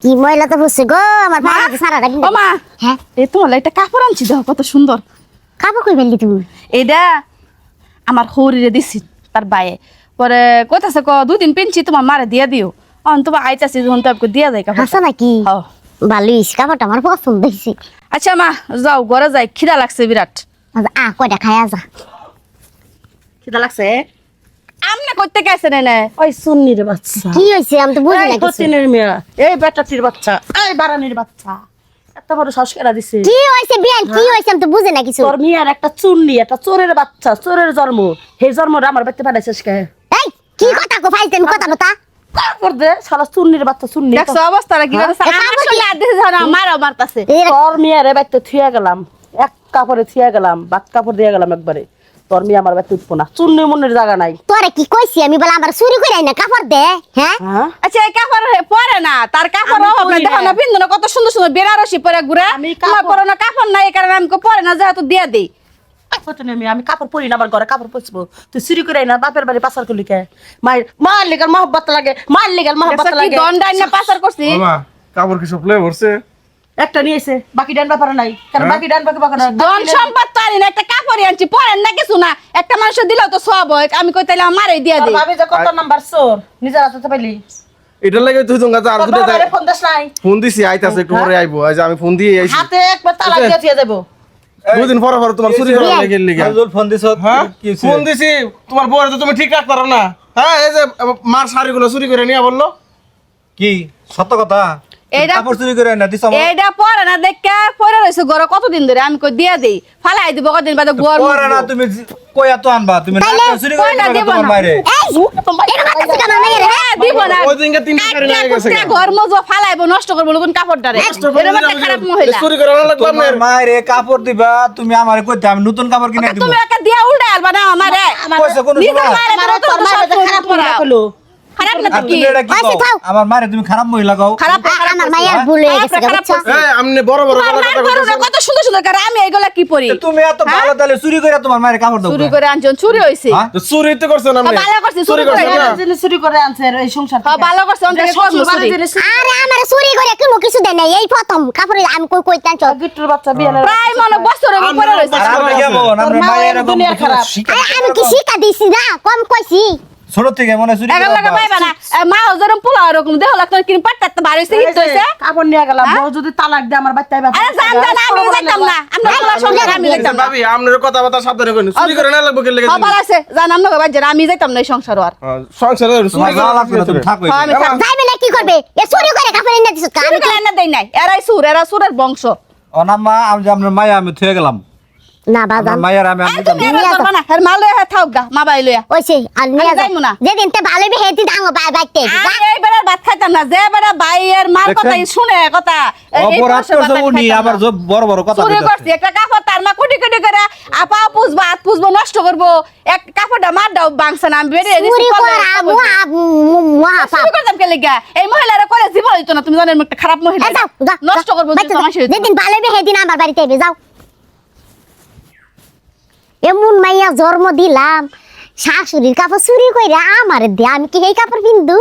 কি ময়লা তো বসে গো আমার মা? পাড়াতে সারাটা দিন। ও মা হ্যাঁ এই তোমার একটা কাপড় আনছি দেখো কত সুন্দর। কাপড় কই ফেললি তুমি? এইটা আমার হরিরে দিছি তার বায়ে পরে কইতাছে ক 2 দিন পিনছি তোমার মারে দিয়া দিও অন তোমার আইতাছি যখন তারপর দিয়া যায় কাপড়। হাসা নাকি? হ্যাঁ। ভালোই কাপড়টা আমার পছন্দ হয়েছে। আচ্ছা মা যাও ঘরে যাই খিদা লাগছে বিরাট। কয়টা খায়া যা। খিদা লাগছে আমনে কইতে গেছে না ওই সুন্নির বাচ্চা কি হয়েছে আমি তো বুঝি না এই কিছু। হতিনের মেয়া এই বেটাটির বাচ্চা এই বারানির বাচ্চা এত বড় শ্বাস কেনা দিছে কি হয়েছে বিয়ান কি হয়েছে আমি তো বুঝি না কিছু। তোর মেয়ার একটা চুন্নি একটা চোরের বাচ্চা চোরের জন্ম সেই জন্মটা আমার বাড়িতে পাঠাইছিস কে এই কি কথা কো ফাইতেন কথা কথা। তারপর দে শালা চুন্নির বাচ্চা চুন্নি দেখছো অবস্থাটা কি হইছে এ কাপড় আমার কি? চলে আদেশ জানা মারও মারতাছে। তোর মেয়ারে বাড়িতে থুয়া গেলাম এক কাপড়ে থুয়া গেলাম বাদ কাপড় দিয়ে গেলাম একবারে তোর মেয়ে আমার বাড়িতে উঠবো না চুন্নি মুন্নির জায়গা নাই তোরে কি কইছি আমি বলে আমার চুরি করে আইনা কাপড় দে। হ্যাঁ হ্যাঁ আচ্ছা এই কাপড় পরে না তার কাপড় আমি হবে পরি দেখো না। না বিন্দু না কত সুন্দর সুন্দর বেনারসি পরে ঘুরে আমি তোমার কাপড়- পরে না কাপড় নাই এই কারণে আমি পরে না যেহেতু দিয়ে দেই। হতিনের মেয়ে আমি কাপড় পরি না আমার ঘরে কাপড় পরবো তুই চুরি করে না বাপের বাড়ি পাচার করলি কে মায়ের মার লিগাল মহব্বত লাগে মার লিগাল মহব্বত দেখছো কি লাগে দণ্ডাই না পাচার করছি। মামা কাপড় কি সব লয়ে ভরছে? একটা নিয়েছে বাকি ডান ব্যাপারে নাই কারণ হ্যাঁ? বাকি ডান বাকি বাকি ধন সম্পদ তো আনি না একটা কাপড়ই আনছি পরেন না কিছু না একটা মানুষের দিলেও তো সব হয় আমি কই তাইলে আমারে দিয়ে তোর দেই। ভাবি যে কত নাম্বার চোর নিজের হাতে পাইলি এটা লাগে তুই তোমার কাছে আর তোর দুটো বাবারে ফোন দিস নাই ফোন দিছি আইতাছে একটু পরে আইবো আজ আমি ফোন দিয়ে আইছি হাতে একবার তালা দিয়ে দিয়ে যাবো দুদিন পরে পরে তোমার চুরি করা লাগে লিগা নজরুল ফোন দিছ হ্যাঁ কি হইছে? ফোন দিছি তোমার বউরে তো তুমি ঠিক রাখতে পারো না হ্যাঁ এই যে মার শাড়িগুলো চুরি করে নিয়ে বললো কি সত্য কথা এইটা- কাপড় চুরি করে না দিছ আমার এইটা পরে না দেখে পরে রইছে ঘরে কতদিন ধরে আমি কই দিয়ে দেই ফালাই দিব কতদিন বাদে গোর পরে না তুমি কইয়া তো আনবা তুমি তাইলে না চুরি করে পয়লা দিবা দিব তোমার না। মাইরে এই এটা কথা শিখা আমার মেয়ের হ্যাঁ দিব না ওই দিনকে 3 টাকা নিয়ে গেছে একটা ঘর মজো ফালাইবো নষ্ট করবো কোন কাপড়টারে এরকম একটা খারাপ মহিলা চুরি করে আনা লাগবে তোমার মাইরে কাপড় দিবা তুমি আমারে কইতে আমি নতুন কাপড় কিনে দিব তুমি একটা দিয়া উল্টা আলবা না আমারে কইছে কোন নিজের সময়? মায়ের আমার তোর মায়ের যে খারাপ মহিলা কইলো খারাপ না আর তো কি তুমি এটা কি আচ্ছা, কও? থাও। আমার মারে তুমি খারাপ মহিলা কও খারাপ আমার মায়ের ভুল হয়ে গেছে খারাপ বুঝছো? করছে। এই আমনে বড় বড় তোমার কথা মার কথা গরুটা কইতাছো কত সুন্দর সুন্দর করে আমি এগুলা কি পরি তুমি এত ভালো তাহলে চুরি করে তোমার মায়ের কাপড় দাও চুরি কে? করে আনছেন চুরি হইছে হ্যাঁ? তো চুরি তো করছেন আপনি ভালো করছি, চুরি করে করছেন না? আনছেন। জিনিস চুরি করে আনছে এই সংসার হ্যাঁ, ভালো করছে, অন্তরে করলো চুরি। আরে আমার চুরি করে কি কিছু দেয় নাই এই প্রথম কাপড়ে আমি কই কইতাম চল। গিট্টুর বাচ্চা বিয়ে প্রায় মনে বছর পরে রইছে আর আমরা কেমন তোর আমরা মা মায়ের এর এরকম দুনিয়া খারাপ। শিক্ষা আমি কি শিক্ষা দিছি না কম কইছি। ছোট থেকে মনে হয় চুরি এগাল লাগা করে পাইবা না মা যেরকম পোলা এরকম দেহ লাগতো কিন পাটটা ভারী হইছে হিট হইছে কাপড় নিয়ে গেলাম বউ যদি তালাক দেয় আমার বাচ্চা আরে জান জান আমি যাইতাম না আমরা পোলা সংসার আমি যাইতাম না ভাবি আপনার কথাবার্তা সাবধানে কইন চুরি করে না লাগবে কে লেগে খবর আছে জান আমরা বাজার আমি যাইতাম না এই সংসার আর সংসারে চুরি তোমার যাওয়া লাগবে না, তুমি থাকো হ্যাঁ, আমি এখানে। থাক- যাইবে না কি করবে এ চুরি করে কাপড় এনে দিছ আমি আমি তো এনে দেই নাই এরা সুরের বংশ অনাম্মা আমি যে আপনার মায়া আমি থুয়ে গেলাম না বাজান আমার মায়ের আমি আর আমি তুমি এরা করবা না এর মাল লইয়া থাক গা মা বাই লইয়া ওইছে আর নিয়ে যা যাইমু না। যেদিন তে ভালো বে হেদিন আঙ্গ বাই বাইতে আমি এই বেড়ার ভাত খাইতাম না যে বেড়া বাইয়ের মার কথা দেখছেন? শুনে কথা এই অপরাধ বংশের করছে ভাত আমি উনি খাইতাম আবার না। যে বড় বড় কথা চুরি কইতাছে। করছি একটা কাপড় তার মা কোটি কোটি করে আপা পুষবো হাত পুষবো নষ্ট করবো এক কাপড়টা মার দাও বাংছে না আমি বেরিয়ে দিছি চুরি কবে কর একটা আবু বলছি। মহা পাপ চুরি করতাম কে লেগা এই মহিলারা করে জীবন হইতো না তুমি জানেন একটা খারাপ মহিলা যাও যা নষ্ট করবো বাইতে যাও। সমাজ হইতো যেদিন ভালো বে হেদিন আমার বাড়িতে আইবে যাও এমন মাইয়া জন্ম দিলাম শাশুড়ির কাপড় চুরি কইরা আমার দে আমি কি এই কাপড় পিন্দু